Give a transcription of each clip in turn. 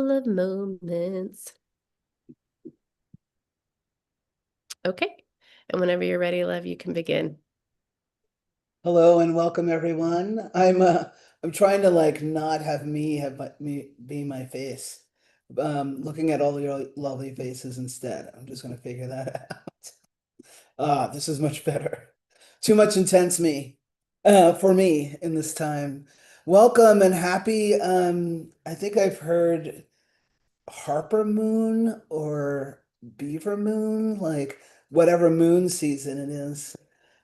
couple of moments. Okay. And whenever you're ready, love, you can begin. Hello and welcome everyone. I'm trying to like not have me have me be my face. Looking at all your lovely faces instead. I'm just gonna figure that out. This is much better. Too much intense me for me in this time. Welcome and happy I think I've heard Harper Moon or Beaver Moon, like whatever moon season it is.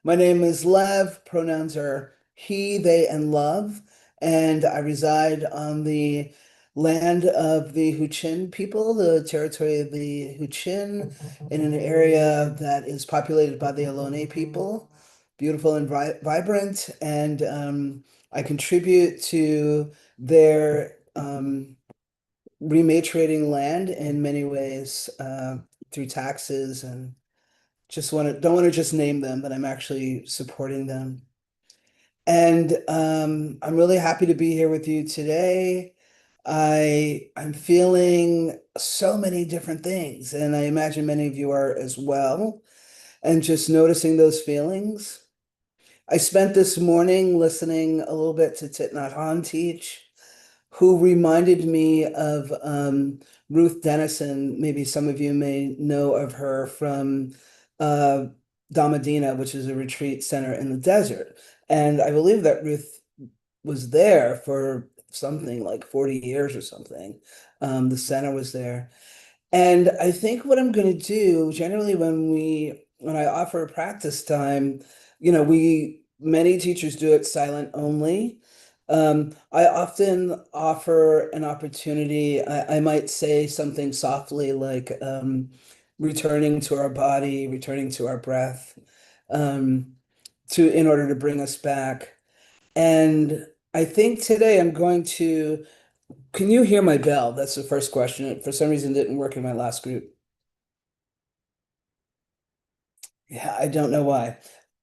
My name is Lev. Pronouns are he, they, and love. And I reside on the land of the Huichin people, the territory of the Huichin, in an area that is populated by the Ohlone people. Beautiful and vibrant. And I contribute to their rematriating land in many ways through taxes and just want to don't want to just name them, but I'm actually supporting them. And I'm really happy to be here with you today. I'm feeling so many different things, and I imagine many of you are as well. And just noticing those feelings. I spent this morning listening a little bit to Thich Nhat Hanh teach, who reminded me of Ruth Dennison. Maybe some of you may know of her from uh, Dhammadina, which is a retreat center in the desert. And I believe that Ruth was there for something like 40 years or something. The center was there. And I think what I'm going to do, generally when I offer a practice time, many teachers do it silent only. I often offer an opportunity. I might say something softly like returning to our body, returning to our breath, um, in order to bring us back. And I think today I'm going to can you hear my bell? That's the first question. It, for some reason, didn't work in my last group. Yeah, I don't know why.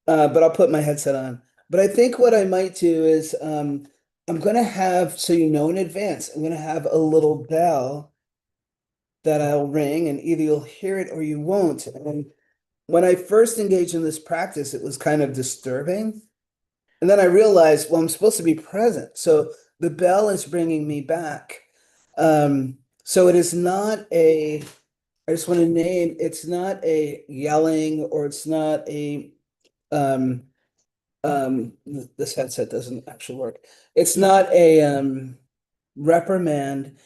But I'll put my headset on. But I think what I might do is I'm going to have, so you know in advance, I'm going to have a little bell that I'll ring, and either you'll hear it or you won't. And when I first engaged in this practice, it was kind of disturbing. And then I realized, well, I'm supposed to be present. So the bell is bringing me back. So it is not a I just want to name it's not a yelling or it's not a um this headset doesn't actually work. It's not a reprimand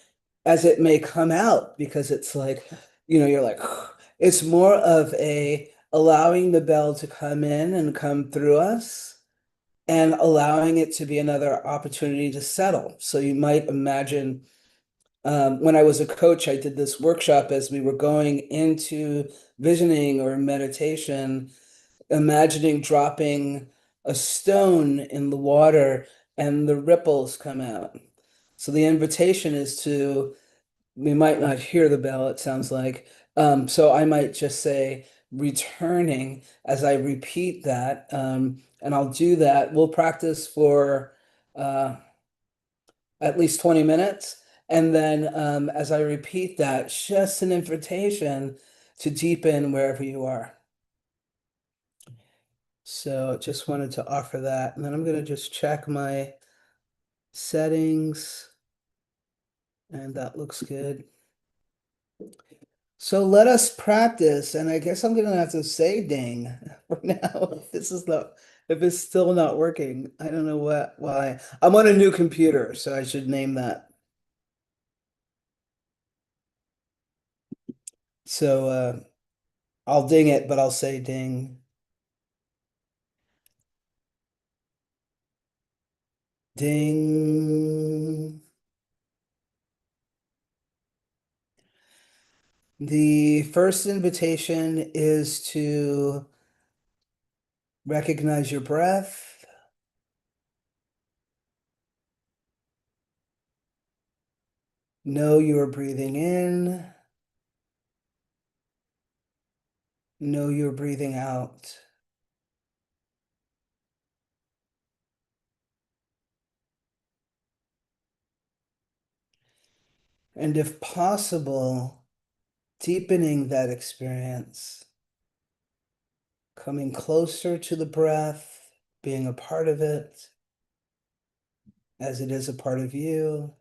as it may come out because it's like, you're like it's more of a allowing the bell to come in and come through us and allowing it to be another opportunity to settle. So you might imagine when I was a coach, I did this workshop as we were going into visioning or meditation, imagining dropping a stone in the water and the ripples come out. So the invitation is we might not hear the bell, it sounds like. So I might just say returning as I repeat that. And I'll do that. We'll practice for at least 20 minutes. And then as I repeat that, just an invitation to deepen wherever you are. So just wanted to offer that. And then I'm going to just check my settings, and that looks good. So let us practice. And I guess I'm going to have to say ding for now. If it's still not working. I don't know why. I'm on a new computer, so I should name that. So I'll ding it, but I'll say ding. Ding. The first invitation is to recognize your breath, know you are breathing in, know you're breathing out. And if possible, deepening that experience, coming closer to the breath, being a part of it as it is a part of you,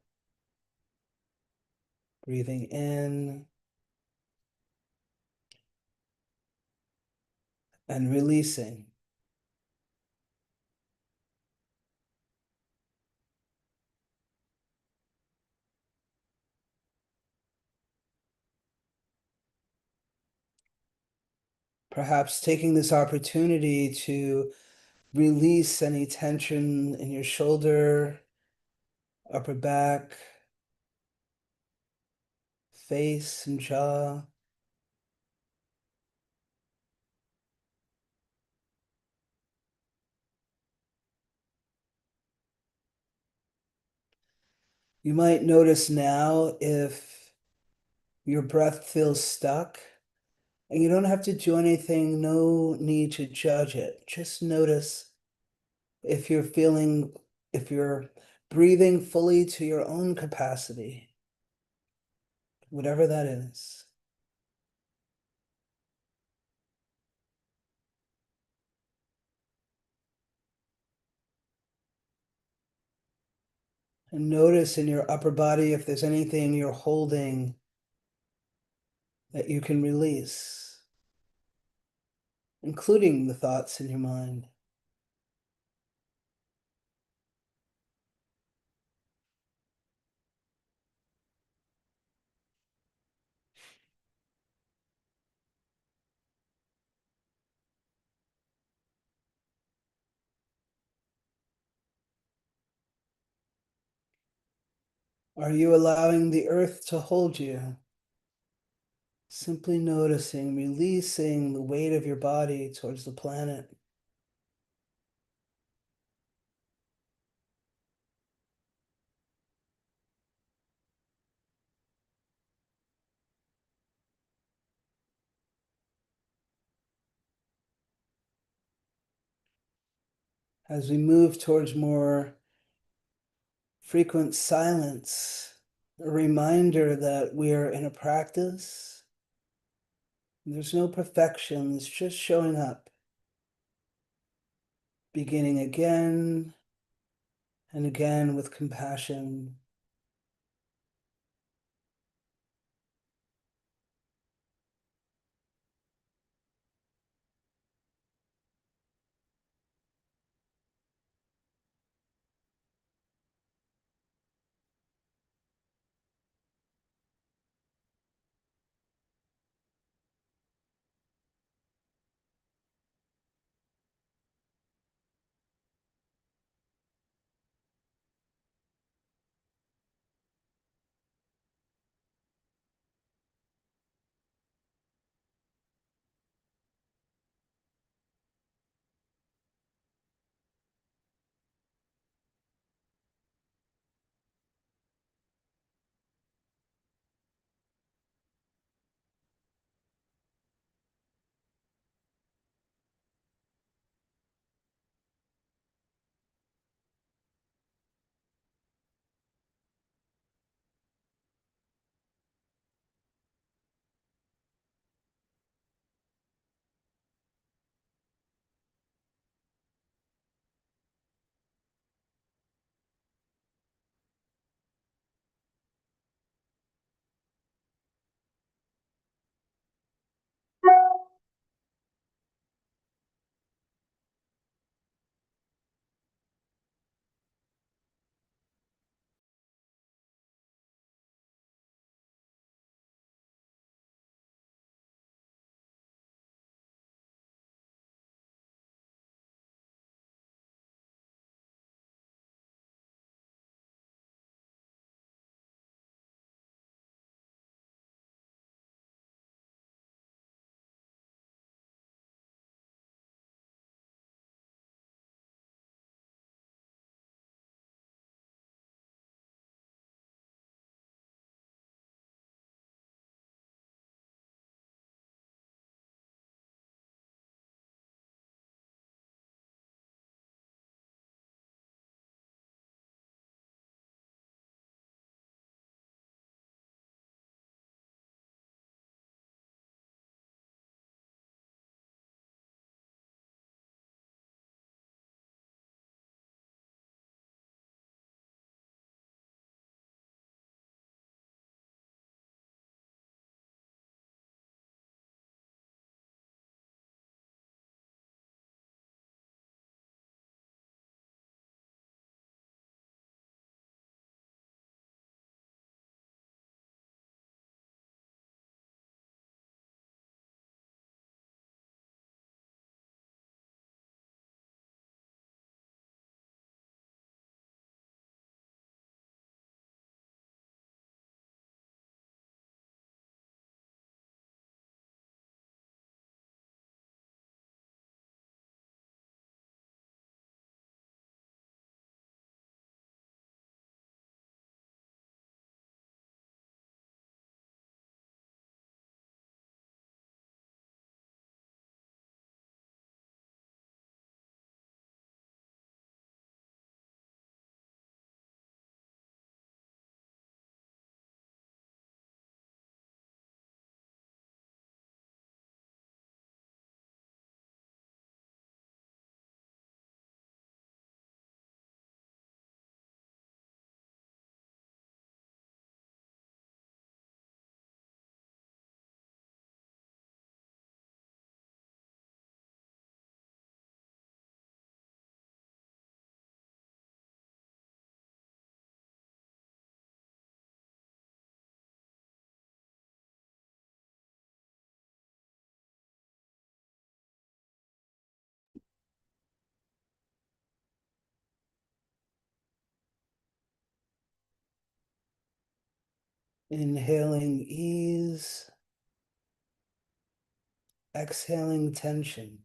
breathing in and releasing. Perhaps taking this opportunity to release any tension in your shoulder, upper back, face, and jaw. You might notice now if your breath feels stuck, and you don't have to do anything, no need to judge it. Just notice if you're feeling, if you're breathing fully to your own capacity, whatever that is. And notice in your upper body if there's anything you're holding that you can release, including the thoughts in your mind. Are you allowing the earth to hold you? Simply noticing, releasing the weight of your body towards the planet. As we move towards more frequent silence, a reminder that we are in a practice. There's no perfection, it's just showing up, beginning again and again with compassion. Inhaling ease, exhaling tension.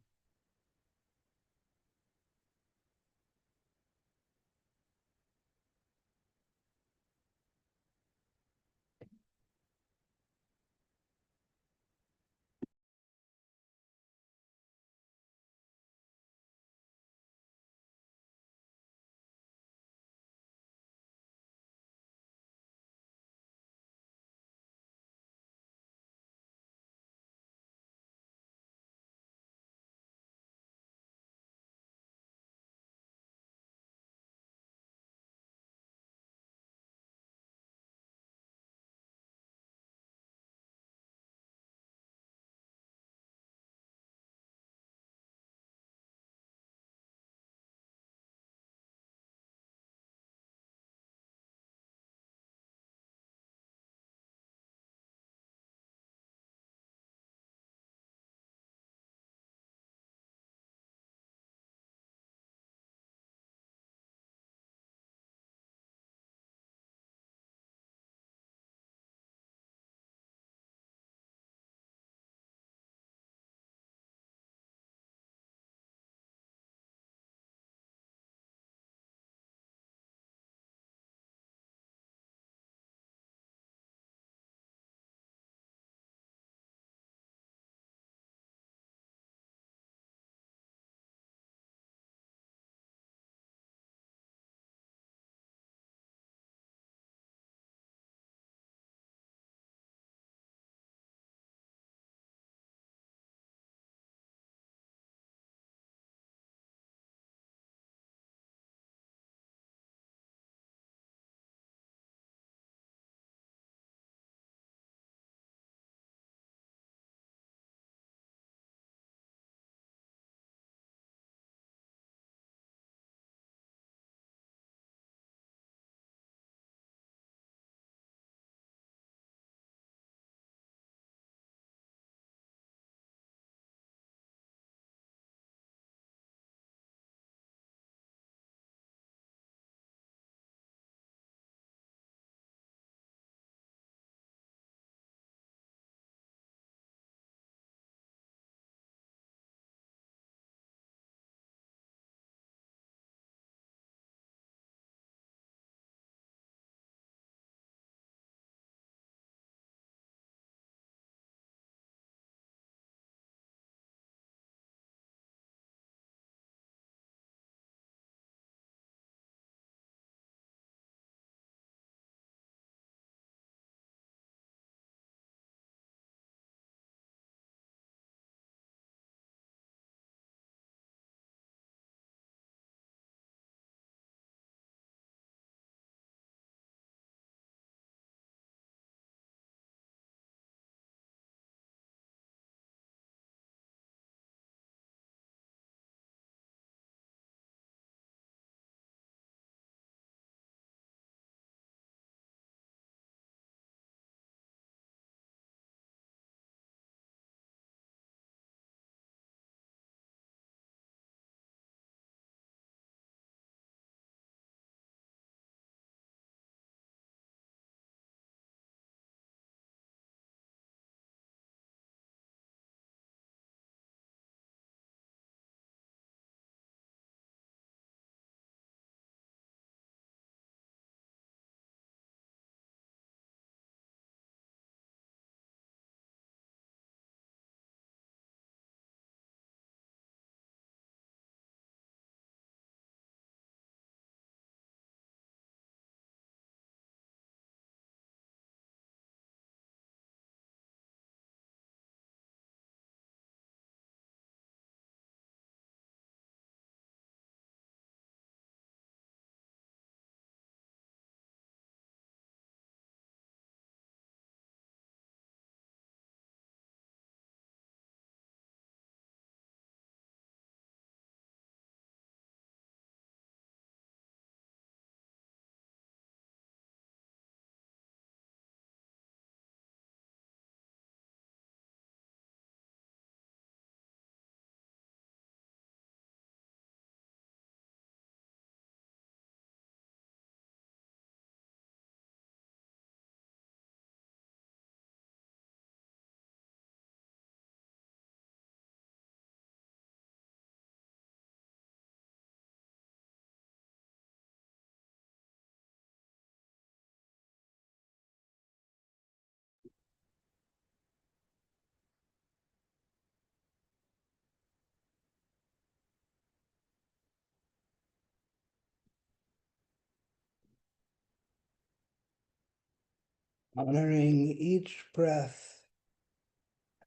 honoring each breath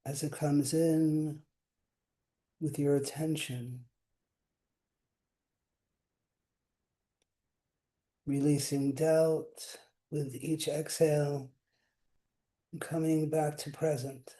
as it comes in with your attention, releasing doubt with each exhale, and coming back to present.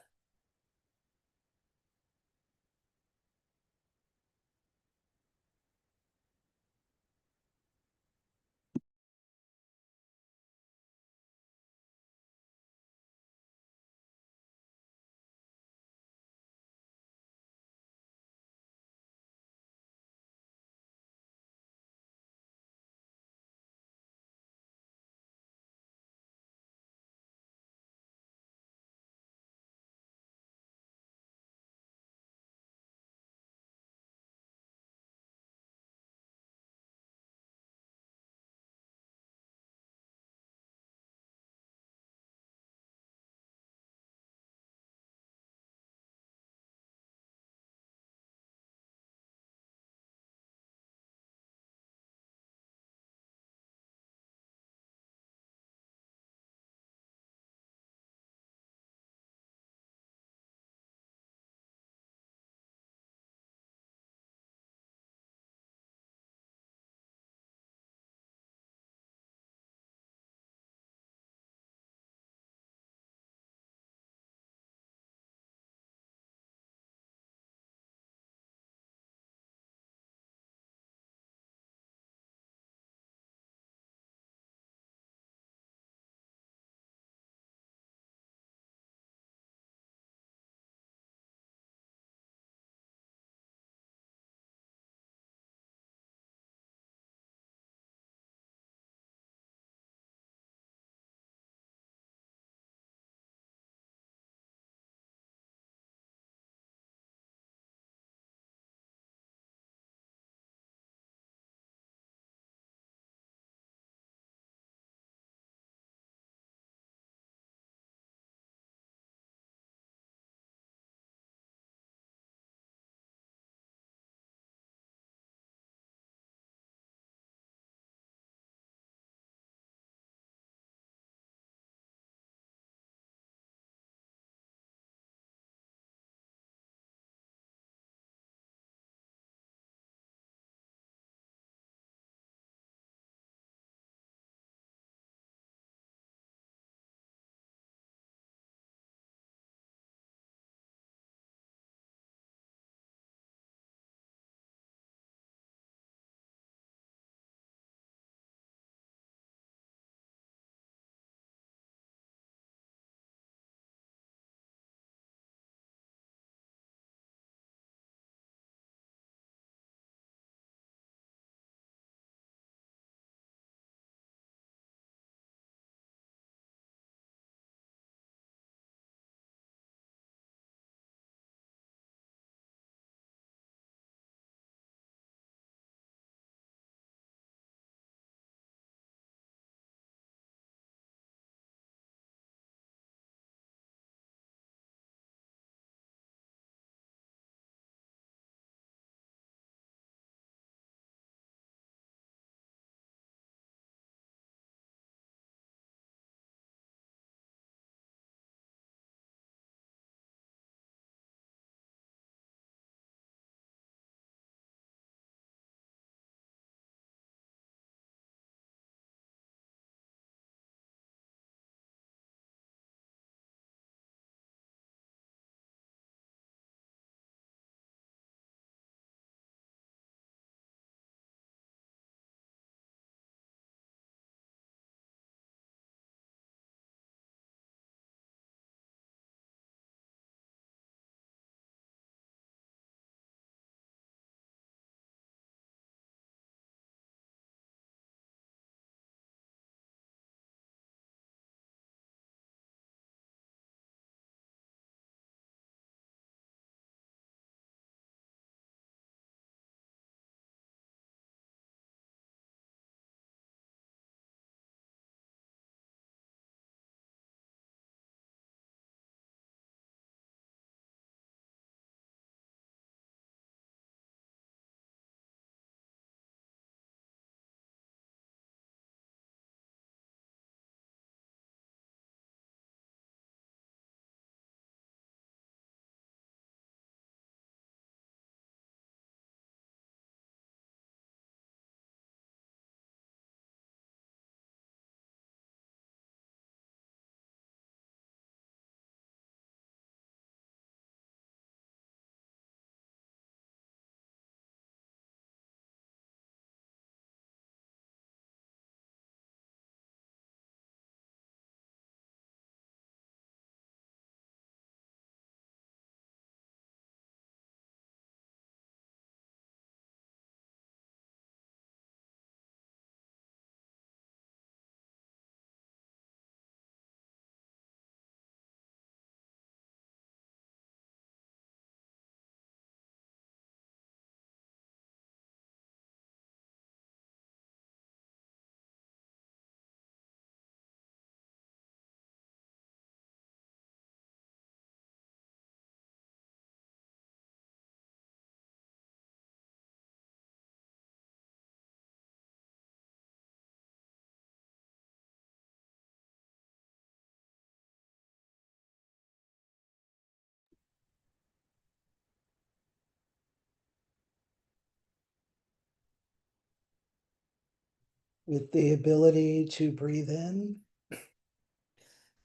With the ability to breathe in,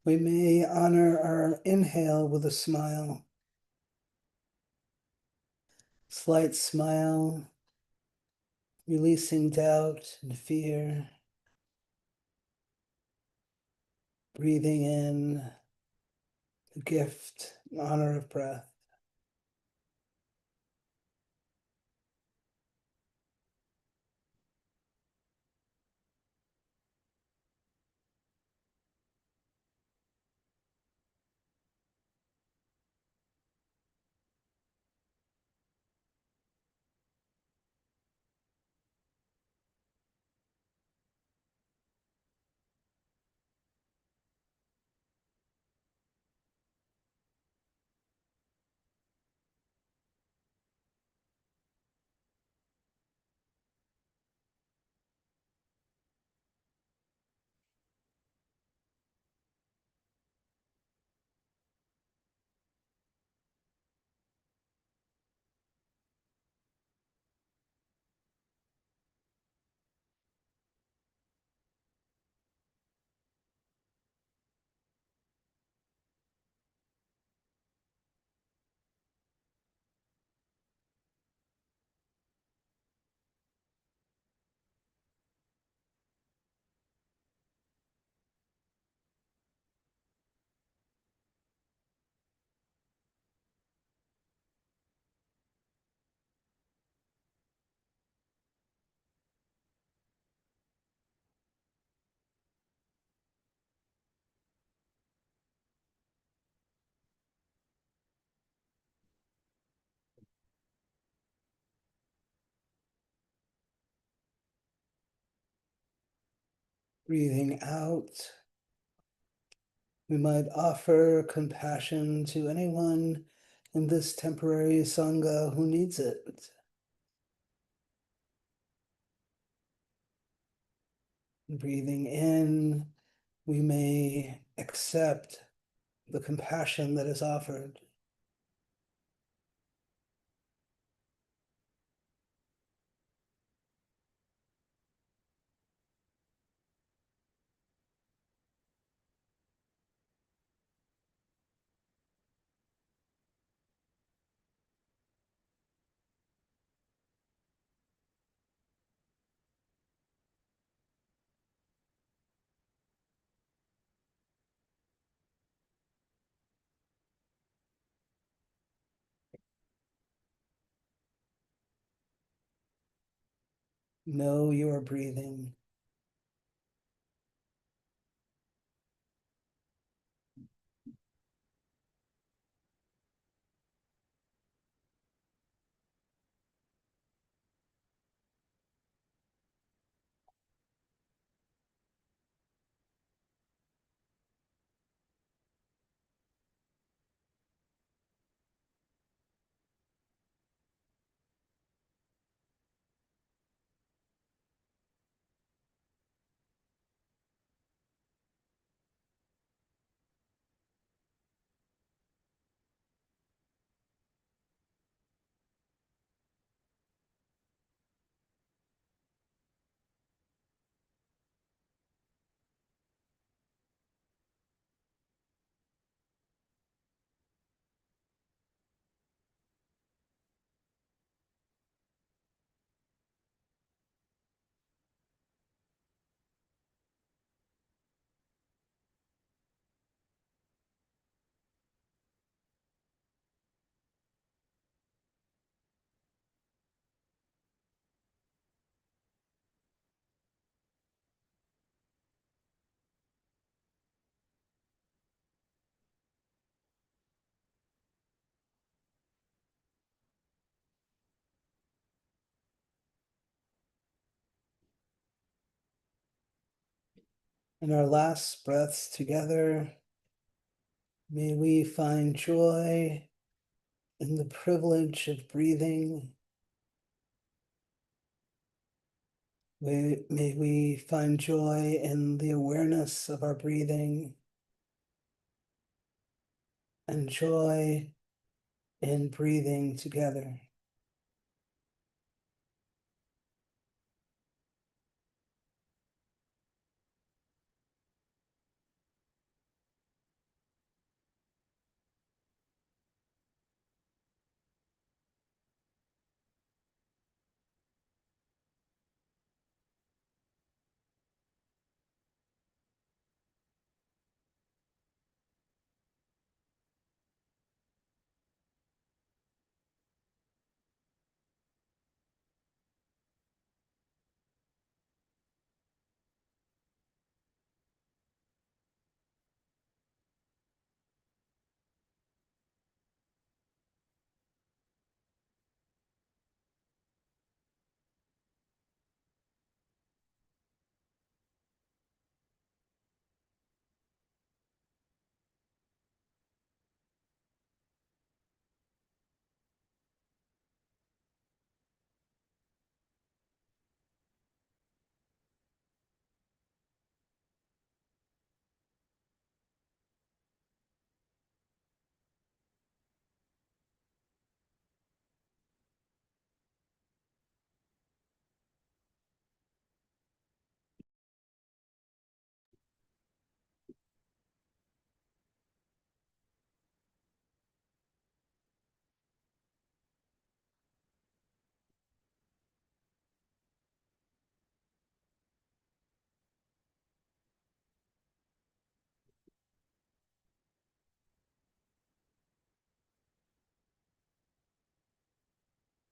we may honor our inhale with a smile. Slight smile, releasing doubt and fear. Breathing in the gift and honor of breath. Breathing out, we might offer compassion to anyone in this temporary Sangha who needs it. Breathing in, we may accept the compassion that is offered. Know you are breathing. In our last breaths together, may we find joy in the privilege of breathing. May we find joy in the awareness of our breathing and joy in breathing together.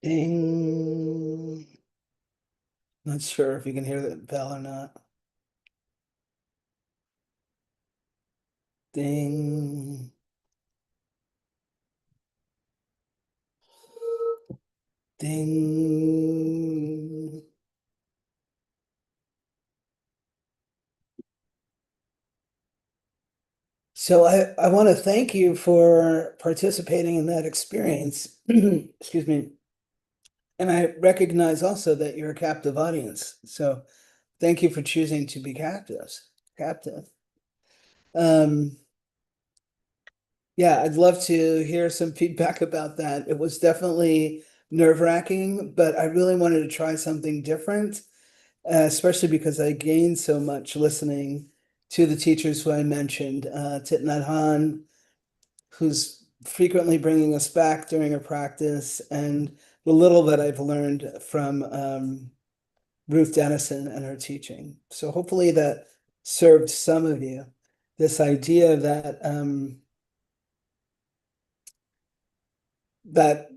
Ding. Not sure if you can hear that bell or not. Ding. Ding. So I want to thank you for participating in that experience. Excuse me. And I recognize also that you're a captive audience. So thank you for choosing to be captives. Captive. Um, yeah, I'd love to hear some feedback about that. It was definitely nerve-wracking, but I really wanted to try something different, especially because I gained so much listening to the teachers who I mentioned, Thich Nhat Hanh, who's frequently bringing us back during a practice, and the little that I've learned from Ruth Dennison and her teaching. So hopefully that served some of you. This idea that that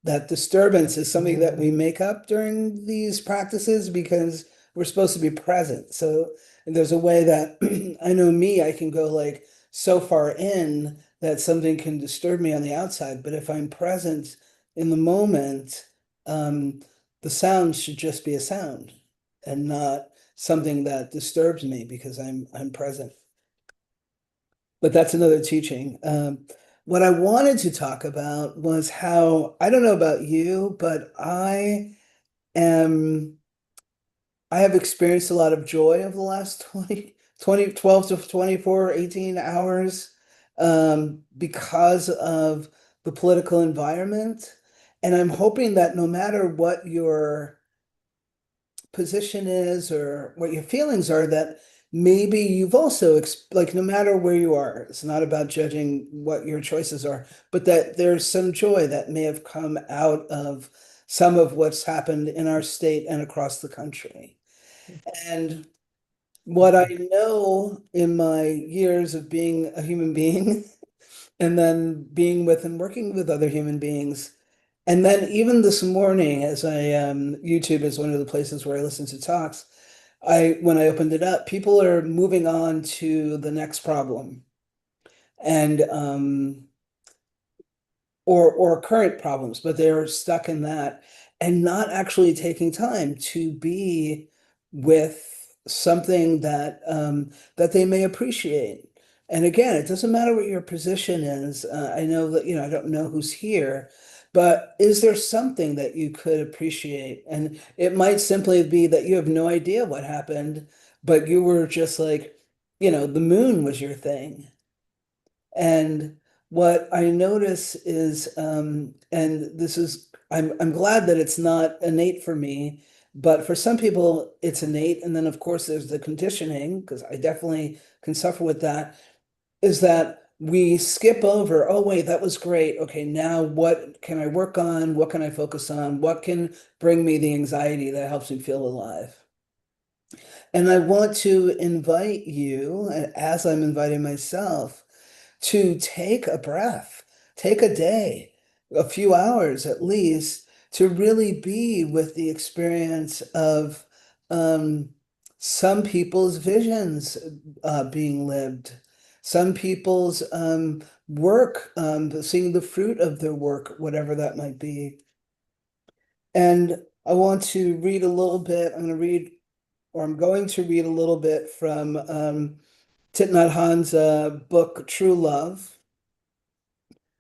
that disturbance is something that we make up during these practices because we're supposed to be present. So there's a way that I know me, I can go like so far in that something can disturb me on the outside. But if I'm present in the moment, um, the sound should just be a sound and not something that disturbs me because I'm present. But that's another teaching. What I wanted to talk about was how, I don't know about you, but am, I have experienced a lot of joy over the last 12 to 24, 18 hours, because of the political environment. And I'm hoping that no matter what your position is or what your feelings are, that maybe you've also like no matter where you are, it's not about judging what your choices are, but that there's some joy that may have come out of some of what's happened in our state and across the country. And what I know in my years of being a human being and then being with and working with other human beings. And then even this morning, as YouTube is one of the places where I listen to talks. When I opened it up, people are moving on to the next problem and or current problems, but they're stuck in that and not actually taking time to be with something that they may appreciate. And again, it doesn't matter what your position is. I know that, I don't know who's here, but is there something that you could appreciate? And it might simply be that you have no idea what happened, but you were just like, the moon was your thing. And what I notice is, and this is, I'm glad that it's not innate for me, but for some people it's innate. And then of course there's the conditioning, because I definitely can suffer with that, is that we skip over, oh wait, that was great. Okay, now what can I work on? What can I focus on? What can bring me the anxiety that helps me feel alive? And I want to invite you, as I'm inviting myself, to take a breath, take a day, a few hours at least, to really be with the experience of um, some people's visions being lived, some people's work, seeing the fruit of their work, whatever that might be. And I want to read a little bit. I'm going to read a little bit from Thich Nhat Hanh's book, True Love.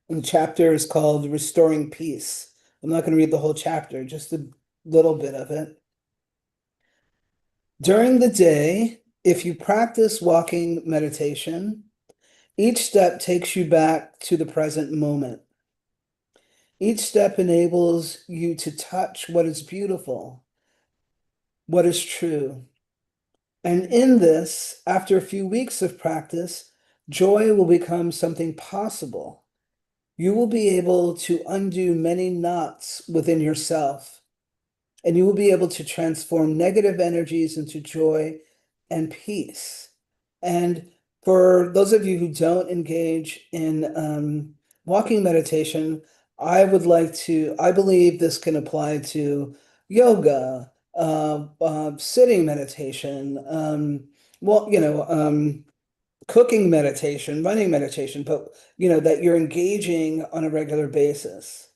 And the chapter is called Restoring Peace. I'm not going to read the whole chapter, just a little bit of it. During the day, if you practice walking meditation, each step takes you back to the present moment. Each step enables you to touch what is beautiful, what is true. And in this, after a few weeks of practice, joy will become something possible. You will be able to undo many knots within yourself, and you will be able to transform negative energies into joy and peace. And for those of you who don't engage in walking meditation, I believe this can apply to yoga, sitting meditation, cooking meditation, running meditation, but that you're engaging on a regular basis,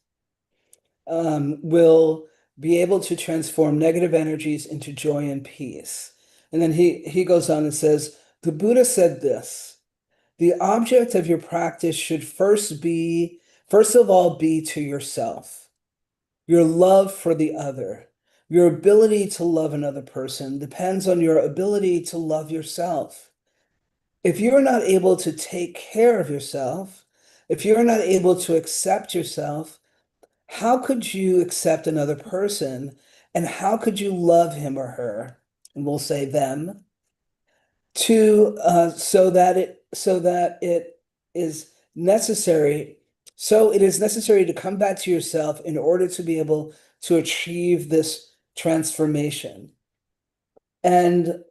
will be able to transform negative energies into joy and peace. And then he goes on and says, the Buddha said this, the object of your practice should first of all, be to yourself. Your love for the other. Your ability to love another person depends on your ability to love yourself. If you're not able to take care of yourself, if you're not able to accept yourself, how could you accept another person? And how could you love him or her? And we'll say them to so that it is necessary. So it is necessary to come back to yourself in order to be able to achieve this transformation. And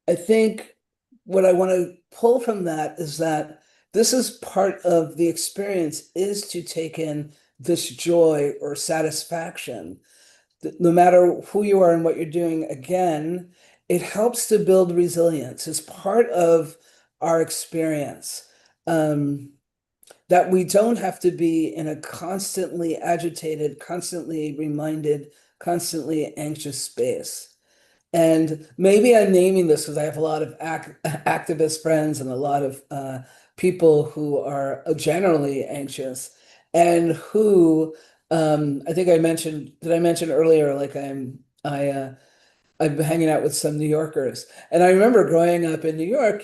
I think what I want to pull from that is that this is part of the experience is to take in this joy or satisfaction. No matter who you are and what you're doing, again, it helps to build resilience. It's part of our experience. That we don't have to be in a constantly agitated, constantly reminded, constantly anxious space. And maybe I'm naming this because I have a lot of activist friends and a lot of people who are generally anxious and who I think did I mention earlier, like I've been hanging out with some New Yorkers. And I remember growing up in New York,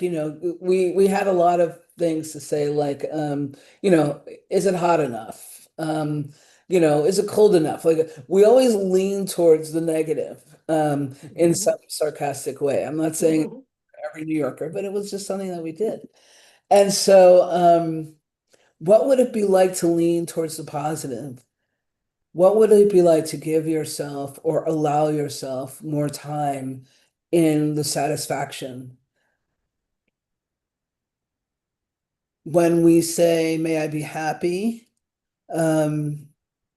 we had a lot of things to say like, is it hot enough? Is it cold enough? Like we always lean towards the negative in Mhm. some sarcastic way. I'm not saying every New Yorker, but it was just something that we did. And so, what would it be like to lean towards the positive? What would it be like to give yourself or allow yourself more time in the satisfaction? When we say, may I be happy, um,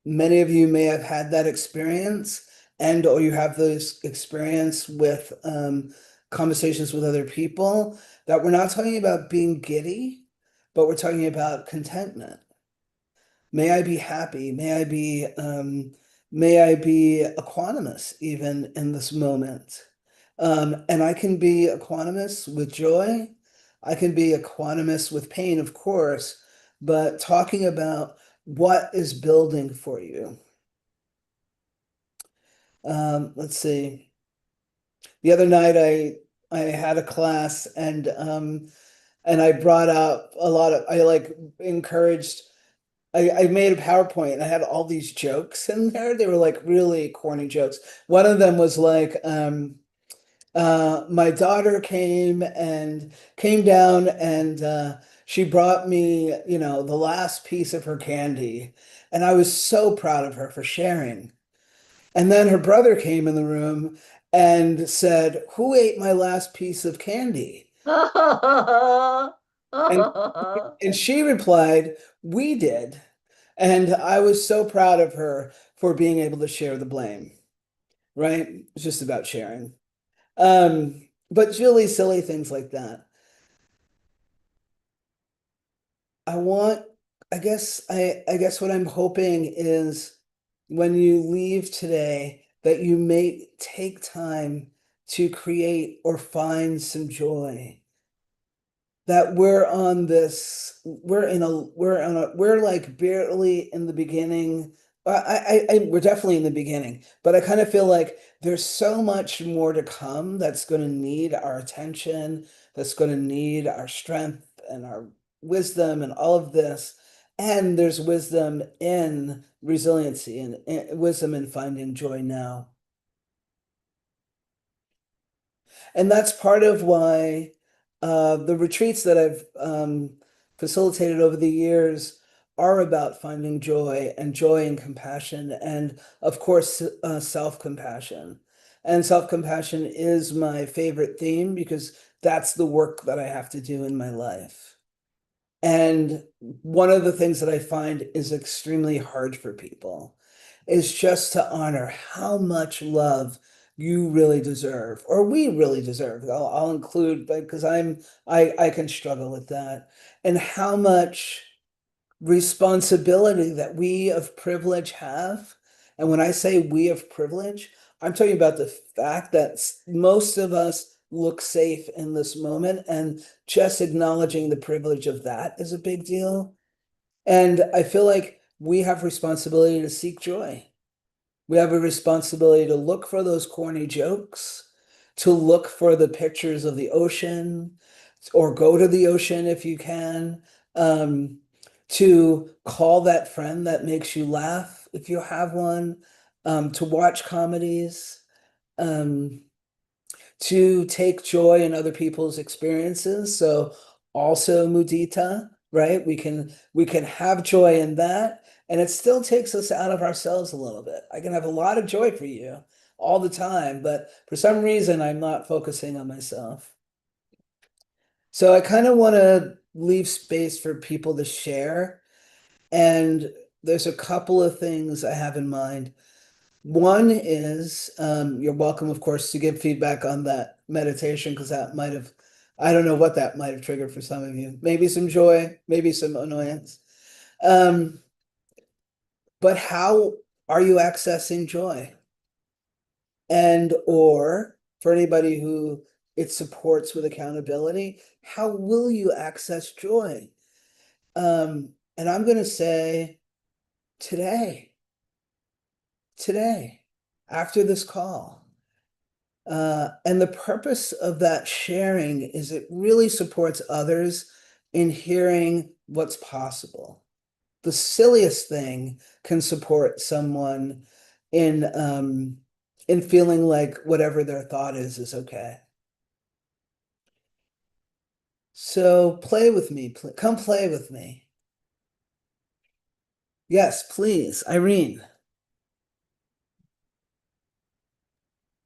many of you may have had that experience and or you have those experience with conversations with other people that we're not talking about being giddy, but we're talking about contentment. May I be happy. May I be equanimous even in this moment. And I can be equanimous with joy. I can be equanimous with pain, of course, but talking about what is building for you. Let's see. The other night I had a class and I brought up a lot of I like encouraged I made a PowerPoint and I had all these jokes in there. They were like really corny jokes. One of them was like, my daughter came down and she brought me, the last piece of her candy. And I was so proud of her for sharing. And then her brother came in the room and said, who ate my last piece of candy? And and she replied, we did. And I was so proud of her for being able to share the blame, right? It's just about sharing. But really silly things like that. I want, I guess what I'm hoping is when you leave today, that you may take time to create or find some joy. That we're like barely in the beginning. We're definitely in the beginning, but I kind of feel like there's so much more to come that's going to need our attention, that's going to need our strength and our wisdom and all of this. And there's wisdom in resiliency and wisdom in finding joy now. And that's part of why the retreats that I've facilitated over the years are about finding joy and joy and compassion, and of course, self-compassion. And self-compassion is my favorite theme because that's the work that I have to do in my life. And one of the things that I find is extremely hard for people is just to honor how much love you really deserve, or we really deserve. I'll include, because I can struggle with that, and how much responsibility that we of privilege have. And when I say we of privilege, I'm talking about the fact that most of us look safe in this moment, and just acknowledging the privilege of that is a big deal. And I feel like we have responsibility to seek joy. We have a responsibility to look for those corny jokes, to look for the pictures of the ocean, or go to the ocean if you can, um, to call that friend that makes you laugh if you have one, to watch comedies, um, to take joy in other people's experiences. So also mudita, right? We can have joy in that, and it still takes us out of ourselves a little bit. I can have a lot of joy for you all the time, but for some reason I'm not focusing on myself. So I kind of want to leave space for people to share, and there's a couple of things I have in mind. One is, you're welcome, of course, to give feedback on that meditation, because that might have, I don't know what that might have triggered for some of you. Maybe some joy, maybe some annoyance. Um, but how are you accessing joy? And or for anybody who it supports with accountability, how will you access joy? And I'm going to say today, today, after this call. And the purpose of that sharing is it really supports others in hearing what's possible. The silliest thing can support someone in feeling like whatever their thought is okay. So play with me. Come play with me. Yes, please, Irene.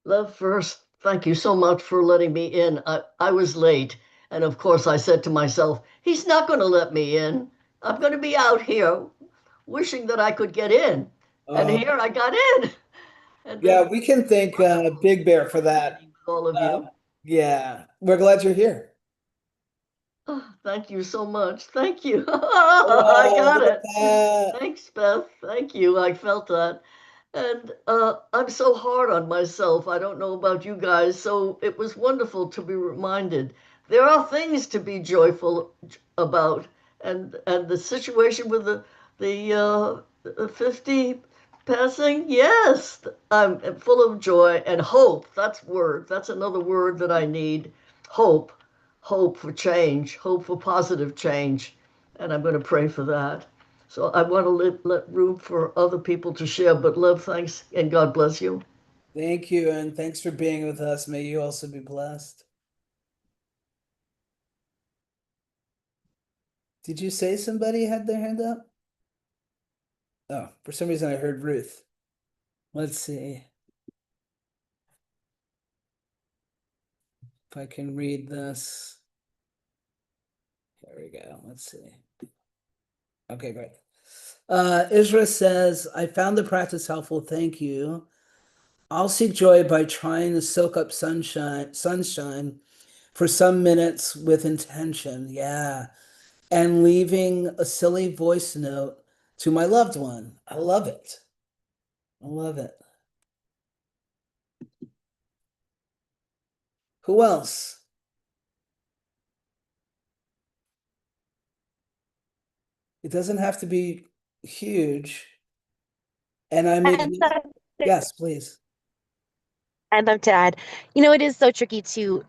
Love first, thank you so much for letting me in. I was late, and of course, I said to myself, he's not going to let me in. I'm going to be out here wishing that I could get in. And Uh, here I got in. And yeah, then we can thank wonderful Big Bear for that. meeting with all of Uh, you. yeah, we're glad you're here. Oh, thank you so much. Thank you. I Oh, got look at it. that. Thanks, Beth. Thank you. I felt that. And I'm so hard on myself. I don't know about you guys. So it was wonderful to be reminded there are things to be joyful about. And the situation with the 50 passing, yes, I'm full of joy and hope. That's another word that I need. Hope. Hope for change, hope for positive change. And I'm going to pray for that. So I want to let room for other people to share, but love, thanks, and God bless you. Thank you, and thanks for being with us. May you also be blessed. Did you say somebody had their hand up? Oh, for some reason I heard Ruth. Let's see if I can read this. Here we go. Let's see. Okay, great. Isra says, I found the practice helpful. Thank you. I'll seek joy by trying to soak up sunshine for some minutes with intention. Yeah. And leaving a silly voice note to my loved one. I love it. I love it. Who else? It doesn't have to be huge. And I'm And yes, please. I'd love to add, it is so tricky to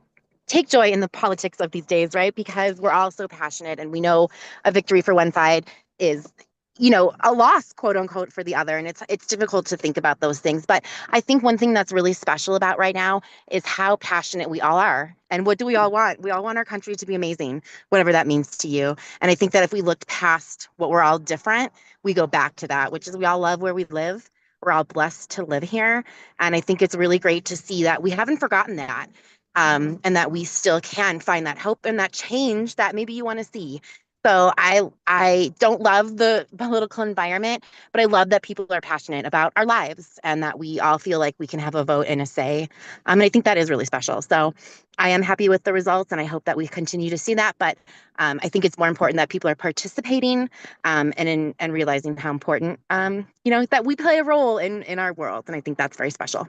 take joy in the politics of these days, right? Because we're all so passionate and we know a victory for one side is, a loss, quote unquote, for the other. And it's difficult to think about those things. But I think one thing that's really special about right now is how passionate we all are. And what do we all want? We all want our country to be amazing, whatever that means to you. And I think that if we looked past what we're all different, we go back to that, which is we all love where we live. We're all blessed to live here. And I think it's really great to see that we haven't forgotten that, and that we still can find that hope and that change that maybe you want to see. So I don't love the political environment, but I love that people are passionate about our lives and that we all feel like we can have a vote and a say. And I think that is really special. So I am happy with the results, and I hope that we continue to see that. But I think it's more important that people are participating, and realizing how important that we play a role in our world. And I think that's very special.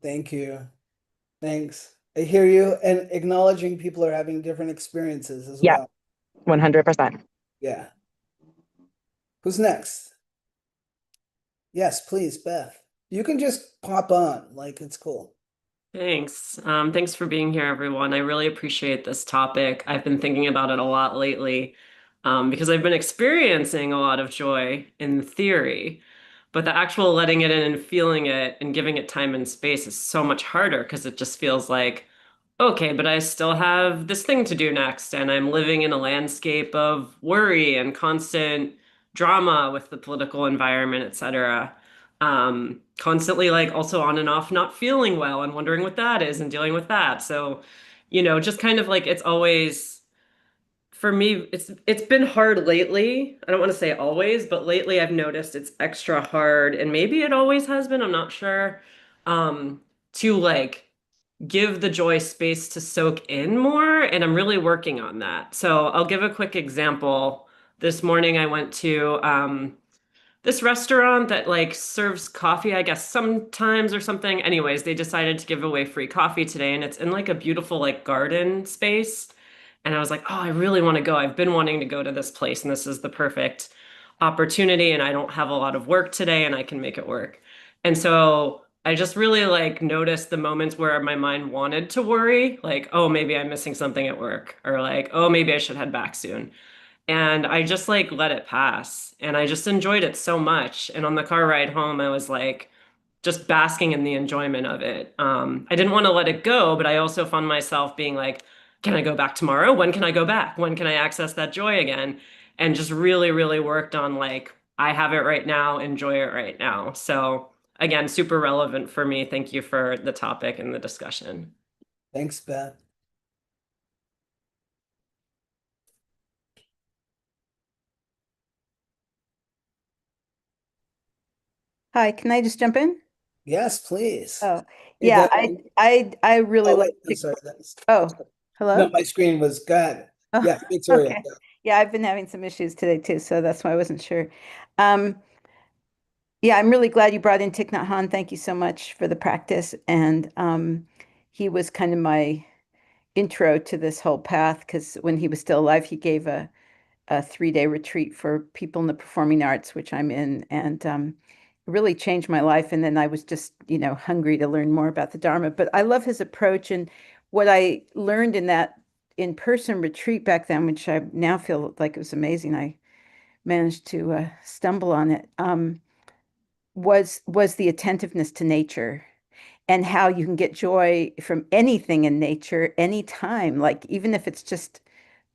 Thank you. Thanks. I hear you, and acknowledging people are having different experiences as Yeah, well. 100%. Yeah. Who's next? Yes, please, Beth. You can just pop on, like it's cool. Thanks. Thanks for being here, everyone. I really appreciate this topic. I've been thinking about it a lot lately, because I've been experiencing a lot of joy in theory, but the actual letting it in and feeling it and giving it time and space is so much harder because it just feels like, okay, but I still have this thing to do next, and I'm living in a landscape of worry and constant drama with the political environment, etc. Constantly like also on and off not feeling well and wondering what that is and dealing with that. So, just kind of like it's always for me, it's been hard lately. I don't want to say always, but lately I've noticed it's extra hard, and maybe it always has been, I'm not sure. To like give the joy space to soak in more, and I'm really working on that. So I'll give a quick example. This morning I went to this restaurant that like serves coffee, I guess sometimes or something. Anyways, they decided to give away free coffee today, and it's in like a beautiful like garden space. And I was like, oh, I really want to go. I've been wanting to go to this place, and this is the perfect opportunity. And I don't have a lot of work today, and I can make it work. And so I just really like noticed the moments where my mind wanted to worry, like, oh, maybe I'm missing something at work, or like, oh, maybe I should head back soon. And I just like let it pass. And I just enjoyed it so much. And on the car ride home, I was like just basking in the enjoyment of it. I didn't want to let it go, but I also found myself being like, can I go back tomorrow? When can I go back? When can I access that joy again? And just really, really worked on like, I have it right now, enjoy it right now. So again, super relevant for me. Thank you for the topic and the discussion. Thanks, Beth. Hi, can I just jump in? Yes, please. Oh, Hey, yeah, Devin. I really Oh, like wait, I'm sorry. Oh, No, hello? my screen was good. Oh, Yeah, Victoria. okay. Yeah, I've been having some issues today too, so that's why I wasn't sure. Um, yeah, I'm really glad you brought in Thich Nhat Hanh. Thank you so much for the practice. And he was kind of my intro to this whole path because when he was still alive, he gave a 3-day retreat for people in the performing arts, which I'm in, and it really changed my life. And then I was just, hungry to learn more about the Dharma. But I love his approach, and what I learned in that in-person retreat back then, which I now feel like it was amazing. I managed to stumble on it. Was the attentiveness to nature and how you can get joy from anything in nature anytime, like even if it's just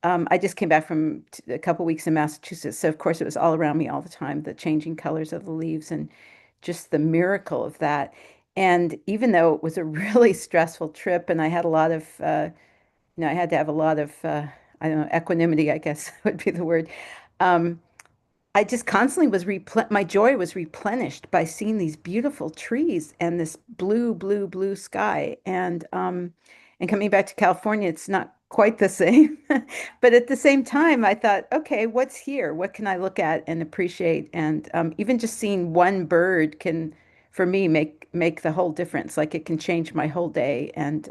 I just came back from a couple weeks in Massachusetts, so of course it was all around me all the time, the changing colors of the leaves and just the miracle of that. And even though it was a really stressful trip, and I had a lot of, I had to have a lot of, I don't know, equanimity, I guess would be the word. Um, I just constantly my joy was replenished by seeing these beautiful trees and this blue, blue, blue sky. And coming back to California, it's not quite the same. But at the same time, I thought, okay, what's here? What can I look at and appreciate? And even just seeing one bird can, for me, make the whole difference. Like it can change my whole day and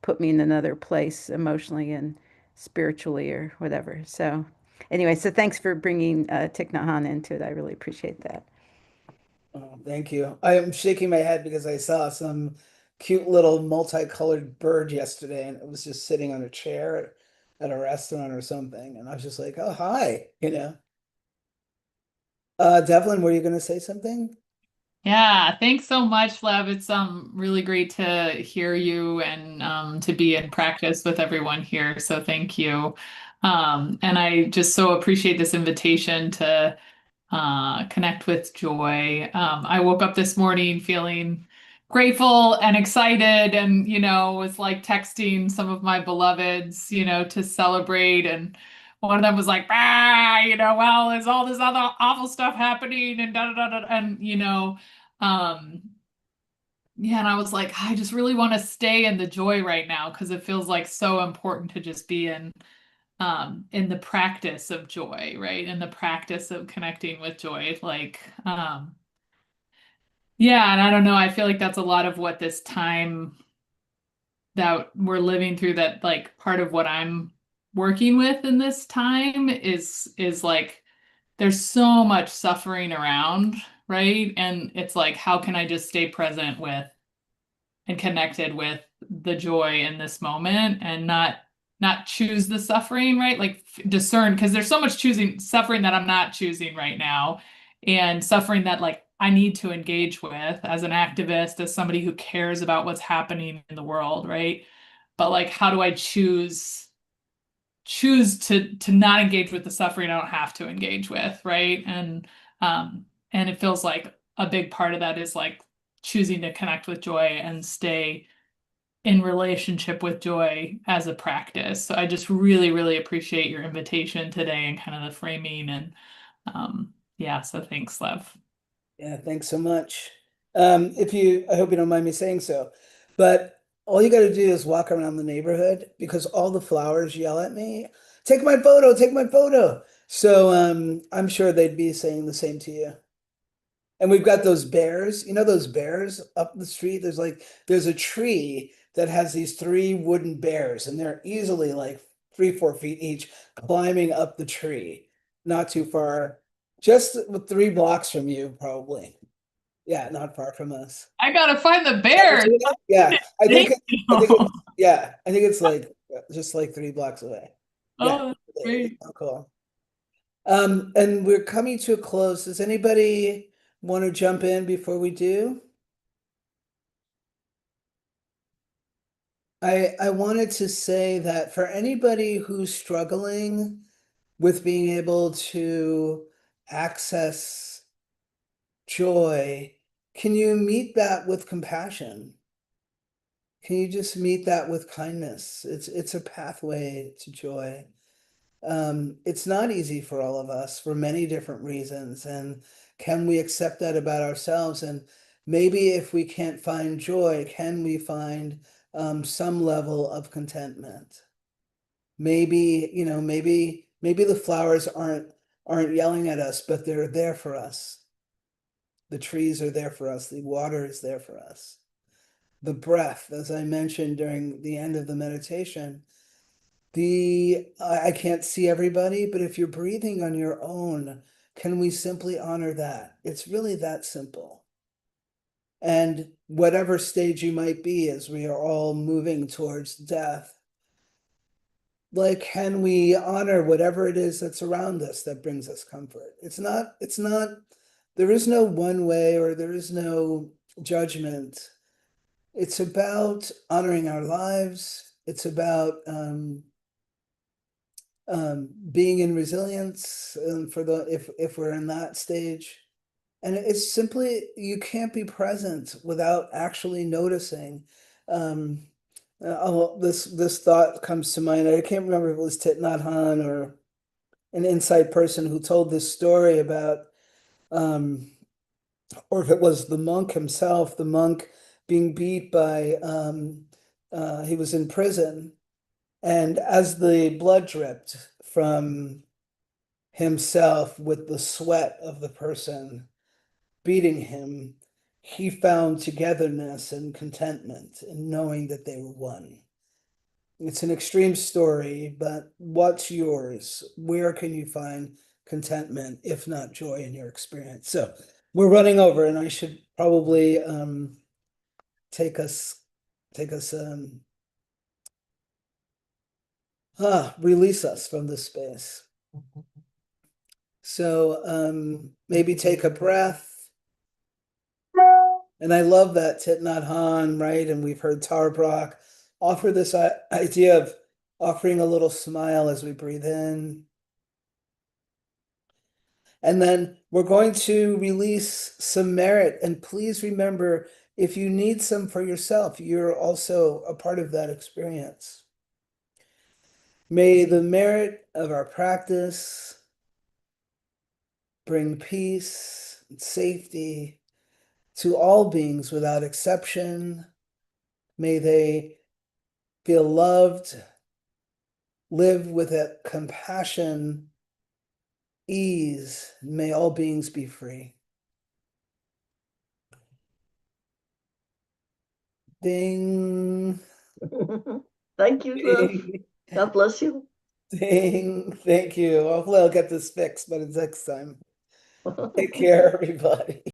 put me in another place emotionally and spiritually or whatever. So. Anyway, so thanks for bringing Thich Nhat Hanh into it. I really appreciate that. Oh, thank you. I am shaking my head because I saw some cute little multicolored bird yesterday, and it was just sitting on a chair at a restaurant or something. And I was just like, oh, hi. Devlin, were you going to say something? Yeah, thanks so much, Lev. It's really great to hear you and to be in practice with everyone here. So thank you. And I just so appreciate this invitation to connect with joy. I woke up this morning feeling grateful and excited, and was like texting some of my beloveds, to celebrate and one of them was like, ah, well, there's all this other awful stuff happening and da da da da, and um, yeah, and I was like, I just really want to stay in the joy right now because it feels like so important to just be in the practice of joy, right? In the practice of connecting with joy. Like, yeah, and I don't know, I feel like that's a lot of what this time that we're living through, that like part of what I'm working with in this time is like there's so much suffering around, right? And it's like, how can I just stay present with and connected with the joy in this moment and not choose the suffering, right? Like discern, because there's so much choosing suffering that I'm not choosing right now, and suffering that like I need to engage with as an activist, as somebody who cares about what's happening in the world, right? But like, how do I choose to not engage with the suffering I don't have to engage with, right? And it feels like a big part of that is like choosing to connect with joy and stay in relationship with joy as a practice. So I just really, really appreciate your invitation today and kind of the framing, and yeah, so thanks, Lev. Yeah, thanks so much. I hope you don't mind me saying so, but all you got to do is walk around the neighborhood because all the flowers yell at me, take my photo, take my photo. So I'm sure they'd be saying the same to you. And we've got those bears, those bears up the street. There's a tree that has these three wooden bears, and they're easily like 3, 4 feet each, climbing up the tree, not too far, just 3 blocks from you, probably. Yeah, not far from us. I gotta find the That was bears. it? Yeah, Thank you. I think it's like just like 3 blocks away. Yeah, Oh, that's great. cool. And we're coming to a close. Does anybody want to jump in before we do? I wanted to say that for anybody who's struggling with being able to access joy, can you meet that with compassion? Can you just meet that with kindness? It's a pathway to joy. It's not easy for all of us for many different reasons. And can we accept that about ourselves? And maybe if we can't find joy, can we find some level of contentment? Maybe the flowers aren't yelling at us, but they're there for us. The trees are there for us. The water is there for us. The breath, as I mentioned during the end of the meditation, I can't see everybody, but if you're breathing on your own, can we simply honor that? It's really that simple. And whatever stage you might be as we are all moving towards death, like, can we honor whatever it is that's around us that brings us comfort? There is no one way or there is no judgment. It's about honoring our lives. It's about being in resilience if we're in that stage. And it's simply, you can't be present without actually noticing. This thought comes to mind. I can't remember if it was Thich Nhat Hanh or an insight person who told this story about, or if it was the monk himself, the monk being beat by, he was in prison. And as the blood dripped from himself with the sweat of the person beating him, he found togetherness and contentment in knowing that they were one. It's an extreme story, but what's yours? Where can you find contentment, if not joy, in your experience? So we're running over, and I should probably take us release us from this space. So maybe take a breath. And I love that Thich Nhat Hanh, right? And we've heard Tara Brach offer this idea of offering a little smile as we breathe in. And then we're going to release some merit. And please remember, if you need some for yourself, you're also a part of that experience. May the merit of our practice bring peace and safety to all beings without exception. May they feel loved, live with a compassion, ease. May all beings be free. Ding, Thank you, love. ding, God bless you. ding. Thank you. Hopefully I'll get this fixed by the next time. Take care, everybody.